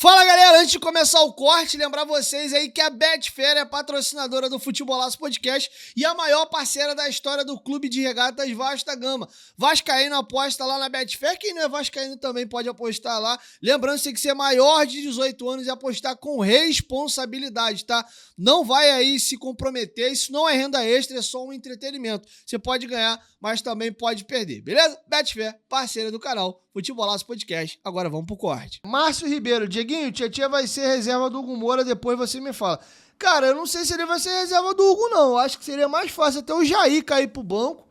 Fala galera, antes de começar o corte, lembrar vocês aí que a Betfair é patrocinadora do Futebolaço Podcast e a maior parceira da história do Clube de Regatas Vasco da Gama. Vascaíno aposta lá na Betfair, quem não é vascaíno também pode apostar lá. Lembrando que tem que ser maior de 18 anos e apostar com responsabilidade, tá? Não vai aí se comprometer, isso não é renda extra, é só um entretenimento. Você pode ganhar, mas também pode perder, beleza? Betfair, parceira do canal Futebolaço Podcast. Agora vamos pro corte. Márcio Ribeiro, Dieguinho, o Tietchan vai ser reserva do Hugo Moura, depois você me fala. Cara, eu não sei se ele vai ser reserva do Hugo, não. Eu acho que seria mais fácil até o Jair cair pro banco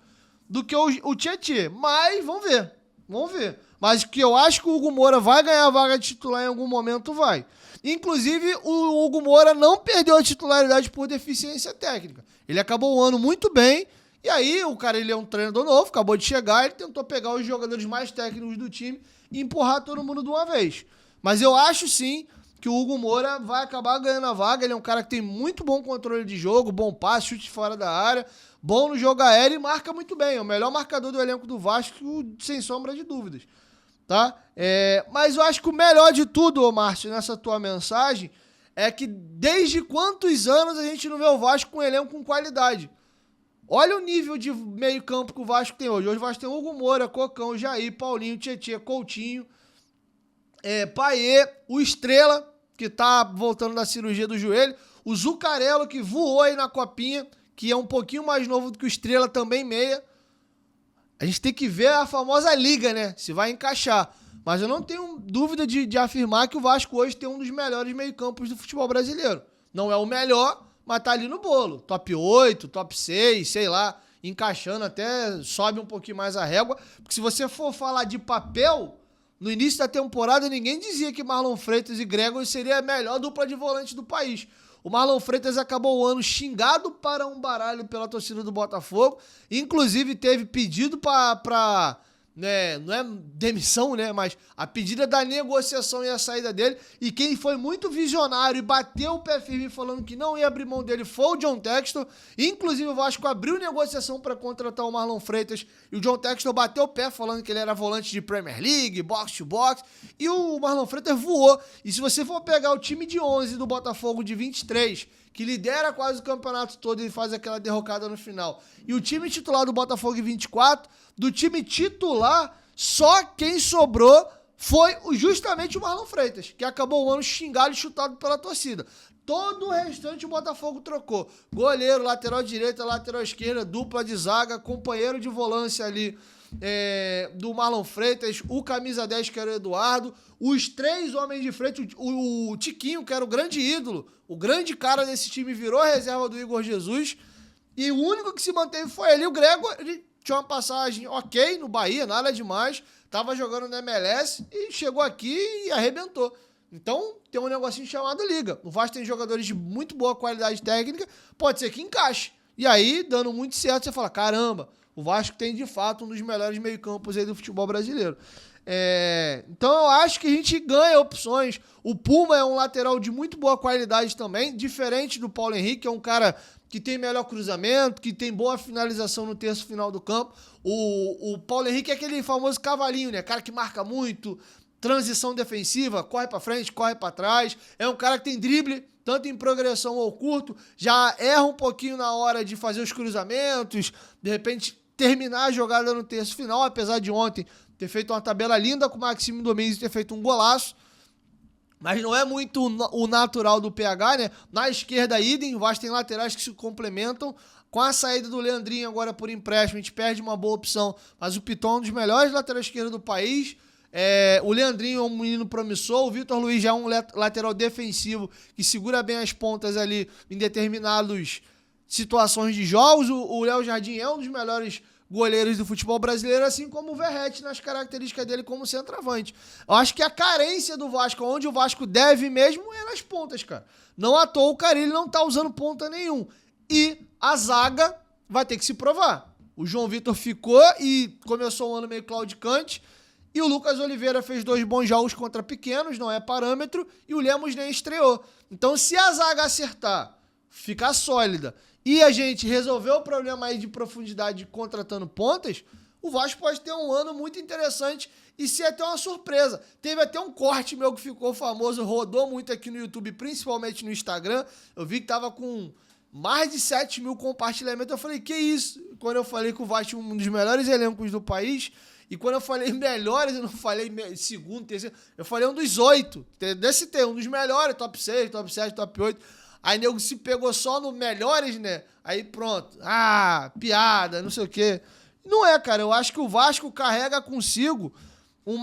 do que o Tietchan. Mas vamos ver. Mas que eu acho que o Hugo Moura vai ganhar a vaga de titular em algum momento, vai. Inclusive, o Hugo Moura não perdeu a titularidade por deficiência técnica. Ele acabou o ano muito bem. E aí, o cara, ele é um treinador novo, acabou de chegar, ele tentou pegar os jogadores mais técnicos do time e empurrar todo mundo de uma vez. Mas eu acho, sim, que o Hugo Moura vai acabar ganhando a vaga. Ele é um cara que tem muito bom controle de jogo, bom passe, chute fora da área, bom no jogo aéreo e marca muito bem. É o melhor marcador do elenco do Vasco, sem sombra de dúvidas. Tá? Mas eu acho que o melhor de tudo, ô Márcio, nessa tua mensagem, é que desde quantos anos a gente não vê o Vasco com um elenco com qualidade? Olha o nível de meio campo que o Vasco tem hoje. Hoje o Vasco tem Hugo Moura, Cocão, Jair, Paulinho, Tietchan, Coutinho, Payet, o Estrela, que tá voltando da cirurgia do joelho, o Zuccarello, que voou aí na copinha, que é um pouquinho mais novo do que o Estrela, também meia. A gente tem que ver a famosa liga, né? Se vai encaixar. Mas eu não tenho dúvida de afirmar que o Vasco hoje tem um dos melhores meio-campos do futebol brasileiro. Não é o melhor, mas tá ali no bolo. Top 8, top 6, sei lá, encaixando até sobe um pouquinho mais a régua. Porque se você for falar de papel, no início da temporada ninguém dizia que Marlon Freitas e Gregor seria a melhor dupla de volante do país. O Marlon Freitas acabou o ano xingado para um baralho pela torcida do Botafogo. Inclusive teve pedido para não é demissão, né? Mas a pedida da negociação e a saída dele. E quem foi muito visionário e bateu o pé firme falando que não ia abrir mão dele foi o John Textor. Inclusive o Vasco abriu negociação para contratar o Marlon Freitas. E o John Textor bateu o pé falando que ele era volante de Premier League, box to box. E o Marlon Freitas voou. E se você for pegar o time de 11 do Botafogo de 23, que lidera quase o campeonato todo e faz aquela derrocada no final, e o time titular do Botafogo em 24, do time titular, só quem sobrou foi justamente o Marlon Freitas, que acabou o ano xingado e chutado pela torcida. Todo o restante o Botafogo trocou. Goleiro, lateral direita, lateral esquerda, dupla de zaga, companheiro de volância ali do Marlon Freitas, o camisa 10 que era o Eduardo, os três homens de frente, o Tiquinho, que era o grande ídolo, o grande cara desse time, virou reserva do Igor Jesus, e o único que se manteve foi ele. O Gregor, ele tinha uma passagem ok no Bahia, nada demais, tava jogando no MLS e chegou aqui e arrebentou. Então, tem um negocinho chamado liga. O Vasco tem jogadores de muito boa qualidade técnica, pode ser que encaixe. E aí, dando muito certo, você fala, caramba, o Vasco tem, de fato, um dos melhores meio-campos aí do futebol brasileiro. Então, eu acho que a gente ganha opções. O Puma é um lateral de muito boa qualidade também, diferente do Paulo Henrique, é um cara que tem melhor cruzamento, que tem boa finalização no terço final do campo. O Paulo Henrique é aquele famoso cavalinho, né? Cara que marca muito, transição defensiva, corre pra frente, corre pra trás. É um cara que tem drible, tanto em progressão ou curto, já erra um pouquinho na hora de fazer os cruzamentos, de repente terminar a jogada no terço final, apesar de ontem ter feito uma tabela linda com o Maxime Domingues e ter feito um golaço. Mas não é muito o natural do PH, né? Na esquerda, idem, o Vasco tem laterais que se complementam. Com a saída do Leandrinho agora por empréstimo, a gente perde uma boa opção. Mas o Piton é um dos melhores laterais esquerdos do país. O Leandrinho é um menino promissor. O Vitor Luiz já é um lateral defensivo que segura bem as pontas ali em determinadas situações de jogos. O Léo Jardim é um dos melhores goleiros do futebol brasileiro, assim como o Verratti nas características dele como centroavante. Eu acho que a carência do Vasco, onde o Vasco deve mesmo, é nas pontas, cara. Não à toa o Carille não tá usando ponta nenhum. E a zaga vai ter que se provar. O João Vitor ficou e começou um ano meio claudicante. E o Lucas Oliveira fez 2 bons jogos contra pequenos, não é parâmetro. E o Lemos nem estreou. Então, se a zaga acertar, ficar sólida, e a gente resolver o problema aí de profundidade contratando pontas, o Vasco pode ter um ano muito interessante e ser até uma surpresa. Teve até um corte meu que ficou famoso, rodou muito aqui no YouTube, principalmente no Instagram. Eu vi que tava com mais de 7 mil compartilhamentos. Eu falei, que isso? Quando eu falei que o Vasco tinha um dos melhores elencos do país, e quando eu falei melhores, eu não falei segundo, terceiro, eu falei um dos 8. Desse tem, um dos melhores, top 6, top 7, top 8. Aí o nego se pegou só no melhores, né? Aí pronto. Ah, piada, não sei o quê. Não é, cara. Eu acho que o Vasco carrega consigo um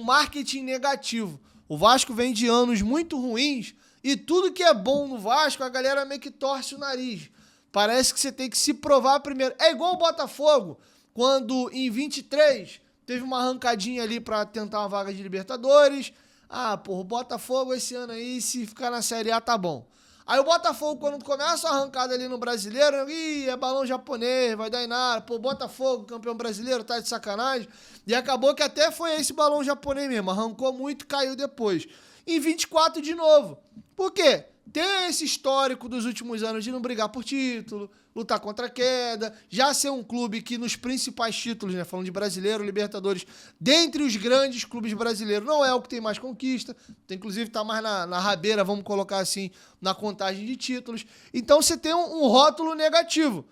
marketing negativo. O Vasco vem de anos muito ruins e tudo que é bom no Vasco, a galera meio que torce o nariz. Parece que você tem que se provar primeiro. É igual o Botafogo, quando em 23 teve uma arrancadinha ali pra tentar uma vaga de Libertadores. Ah, porra, o Botafogo esse ano aí, se ficar na Série A, tá bom. Aí o Botafogo, quando começa a arrancada ali no Brasileiro, é balão japonês, vai dar em nada. Pô, Botafogo, campeão brasileiro, tá de sacanagem. E acabou que até foi esse balão japonês mesmo, arrancou muito e caiu depois. Em 24 de novo. Por quê? Tem esse histórico dos últimos anos de não brigar por título, lutar contra a queda, já ser um clube que nos principais títulos, né, falando de Brasileiro, Libertadores, dentre os grandes clubes brasileiros, não é o que tem mais conquista, inclusive tá mais na rabeira, vamos colocar assim, na contagem de títulos. Então você tem um rótulo negativo,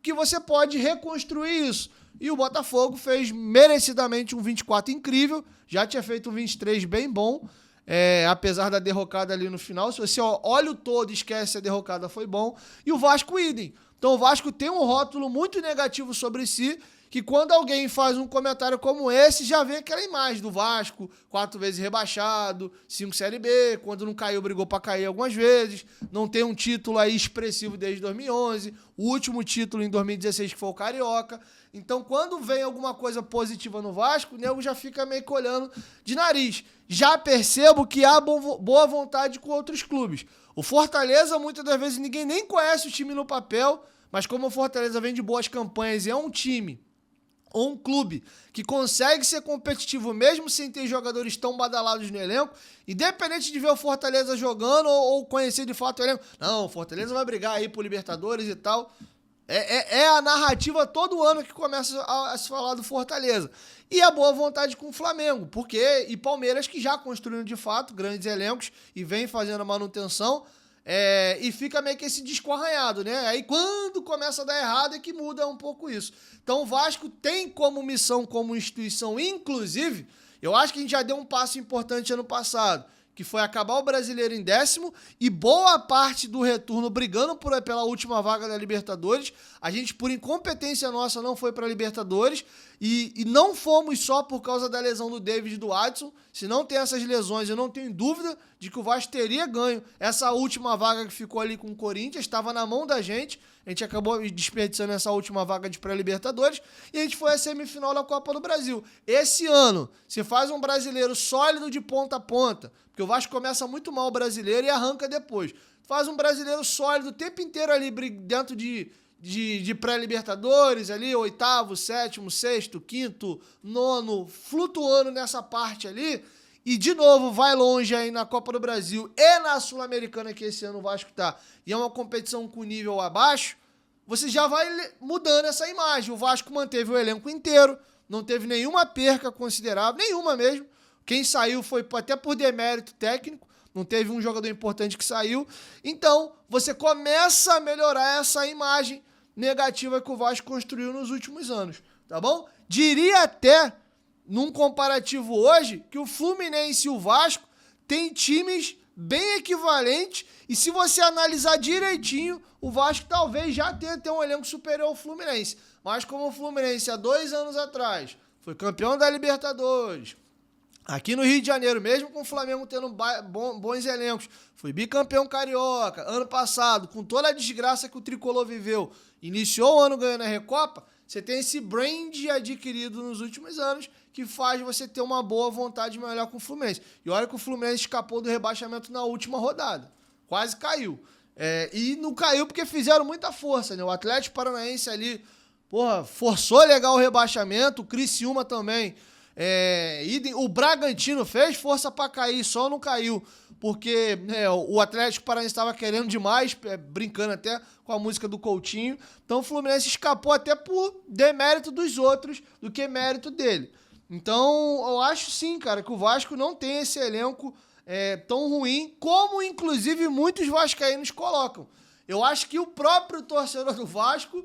que você pode reconstruir isso. E o Botafogo fez merecidamente um 24 incrível, já tinha feito um 23 bem bom, apesar da derrocada ali no final. Se você olha o todo e esquece a derrocada, foi bom. E o Vasco idem. Então o Vasco tem um rótulo muito negativo sobre si, que quando alguém faz um comentário como esse, já vem aquela imagem do Vasco, 4 vezes rebaixado, 5 Série B, quando não caiu, brigou para cair algumas vezes, não tem um título aí expressivo desde 2011, o último título em 2016 que foi o Carioca. Então, quando vem alguma coisa positiva no Vasco, o nego já fica meio que olhando de nariz. Já percebo que há boa vontade com outros clubes. O Fortaleza, muitas das vezes, ninguém nem conhece o time no papel, mas como o Fortaleza vem de boas campanhas e é um time ou um clube que consegue ser competitivo mesmo sem ter jogadores tão badalados no elenco, independente de ver o Fortaleza jogando ou conhecer de fato o elenco. Não, o Fortaleza vai brigar aí pro Libertadores e tal. É a narrativa todo ano que começa a se falar do Fortaleza. E a boa vontade com o Flamengo, e Palmeiras, que já construíram de fato grandes elencos e vem fazendo a manutenção, e fica meio que esse disco arranhado, né? Aí quando começa a dar errado é que muda um pouco isso. Então o Vasco tem como missão, como instituição, inclusive, eu acho que a gente já deu um passo importante ano passado, que foi acabar o Brasileiro em 10º e boa parte do retorno brigando pela última vaga da Libertadores. A gente, por incompetência nossa, não foi para a Libertadores e não fomos só por causa da lesão do David e do Adson. Se não tem essas lesões, eu não tenho dúvida de que o Vasco teria ganho. Essa última vaga que ficou ali com o Corinthians estava na mão da gente. A gente acabou desperdiçando essa última vaga de pré-Libertadores e a gente foi à semifinal da Copa do Brasil. Esse ano, se faz um brasileiro sólido de ponta a ponta, porque o Vasco começa muito mal o brasileiro e arranca depois. Faz um brasileiro sólido o tempo inteiro ali dentro de pré-Libertadores, ali, 8º, 7º, 6º, 5º, 9º, flutuando nessa parte ali, e de novo vai longe aí na Copa do Brasil e na Sul-Americana, que esse ano o Vasco tá, e é uma competição com nível abaixo, você já vai mudando essa imagem. O Vasco manteve o elenco inteiro, não teve nenhuma perca considerável, nenhuma mesmo. Quem saiu foi até por demérito técnico, não teve um jogador importante que saiu. Então, você começa a melhorar essa imagem negativa que o Vasco construiu nos últimos anos, tá bom? Diria até, num comparativo hoje, que o Fluminense e o Vasco têm times bem equivalentes, e se você analisar direitinho, o Vasco talvez já tenha até um elenco superior ao Fluminense. Mas como o Fluminense, há 2 anos atrás, foi campeão da Libertadores, aqui no Rio de Janeiro, mesmo com o Flamengo tendo bons elencos, foi bicampeão carioca, ano passado, com toda a desgraça que o Tricolor viveu, iniciou o ano ganhando a Recopa, você tem esse brand adquirido nos últimos anos que faz você ter uma boa vontade de melhorar com o Fluminense. E olha que o Fluminense escapou do rebaixamento na última rodada, quase caiu. E não caiu porque fizeram muita força, né? O Atlético Paranaense ali, forçou legal o rebaixamento, o Criciúma também. O Bragantino fez força pra cair, só não caiu. porque o Atlético Paranaense estava querendo demais, brincando até com a música do Coutinho. Então o Fluminense escapou até por demérito dos outros do que mérito dele. Então eu acho sim, cara, que o Vasco não tem esse elenco tão ruim como inclusive muitos vascaínos colocam. Eu acho que o próprio torcedor do Vasco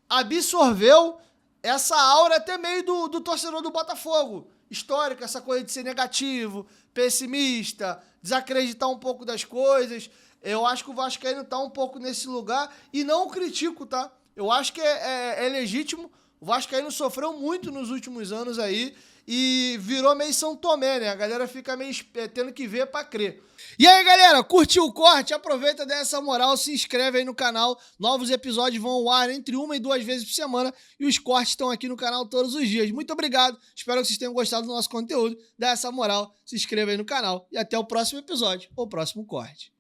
absorveu essa aura até meio do torcedor do Botafogo. Histórica, essa coisa de ser negativo, pessimista, desacreditar um pouco das coisas. Eu acho que o vascaíno tá um pouco nesse lugar e não o critico, tá? Eu acho que é legítimo. O vascaíno sofreu muito nos últimos anos aí e virou meio São Tomé, né? A galera fica meio tendo que ver pra crer. E aí, galera, curtiu o corte? Aproveita dessa moral, se inscreve aí no canal. Novos episódios vão ao ar entre 1 e 2 vezes por semana e os cortes estão aqui no canal todos os dias. Muito obrigado, espero que vocês tenham gostado do nosso conteúdo. Dá essa moral, se inscreva aí no canal e até o próximo episódio ou próximo corte.